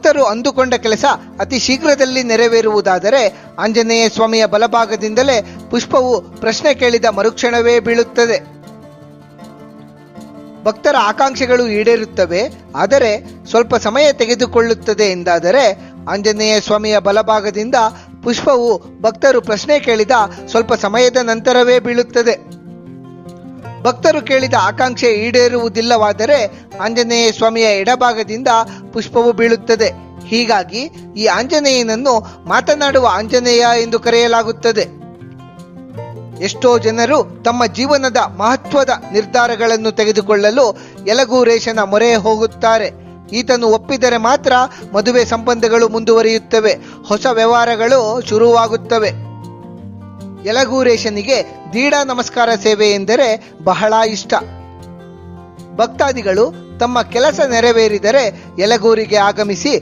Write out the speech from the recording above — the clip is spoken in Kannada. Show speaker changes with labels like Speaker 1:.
Speaker 1: ಭಕ್ತರು ಅಂದುಕೊಂಡ ಕೆಲಸ ಅತಿ ಶೀಘ್ರದಲ್ಲಿ ನೆರವೇರುವುದಾದರೆ ಆಂಜನೇಯ ಸ್ವಾಮಿಯ ಬಲಭಾಗದಿಂದಲೇ ಪುಷ್ಪವು ಪ್ರಶ್ನೆ ಕೇಳಿದ ಮರುಕ್ಷಣವೇ ಬೀಳುತ್ತದೆ. ಭಕ್ತರ ಆಕಾಂಕ್ಷೆಗಳು ಈಡೇರುತ್ತವೆ, ಆದರೆ ಸ್ವಲ್ಪ ಸಮಯ ತೆಗೆದುಕೊಳ್ಳುತ್ತದೆ ಎಂದಾದರೆ ಆಂಜನೇಯ ಸ್ವಾಮಿಯ ಬಲಭಾಗದಿಂದ ಪುಷ್ಪವು ಭಕ್ತರು ಪ್ರಶ್ನೆ ಕೇಳಿದ ಸ್ವಲ್ಪ ಸಮಯದ ನಂತರವೇ ಬೀಳುತ್ತದೆ. ಭಕ್ತರು ಕೇಳಿದ ಆಕಾಂಕ್ಷೆ ಈಡೇರುವುದಿಲ್ಲವಾದರೆ ಆಂಜನೇಯ ಸ್ವಾಮಿಯ ಎಡಭಾಗದಿಂದ ಪುಷ್ಪವು ಬೀಳುತ್ತದೆ. ಹೀಗಾಗಿ ಈ ಆಂಜನೇಯನನ್ನು ಮಾತನಾಡುವ ಆಂಜನೇಯ ಎಂದು ಕರೆಯಲಾಗುತ್ತದೆ. ಎಷ್ಟೋ ಜನರು ತಮ್ಮ ಜೀವನದ ಮಹತ್ವದ ನಿರ್ಧಾರಗಳನ್ನು ತೆಗೆದುಕೊಳ್ಳಲು ಯಲಗೂರೇಶನ ಮೊರೆ ಹೋಗುತ್ತಾರೆ. ಈತನು ಒಪ್ಪಿದರೆ ಮಾತ್ರ ಮದುವೆ ಸಂಬಂಧಗಳು ಮುಂದುವರಿಯುತ್ತವೆ, ಹೊಸ ವ್ಯವಹಾರಗಳು ಶುರುವಾಗುತ್ತವೆ. ಯಲಗೂರೇಶನಿಗೆ ದೀಡಾ ನಮಸ್ಕಾರ ಸೇವೆ ಎಂದರೆ ಬಹಳ ಇಷ್ಟ. ಭಕ್ತಾದಿಗಳು ತಮ್ಮ ಕೆಲಸ ನೆರವೇರಿದರೆ ಯಲಗೂರಿಗೆ ಆಗಮಿಸಿ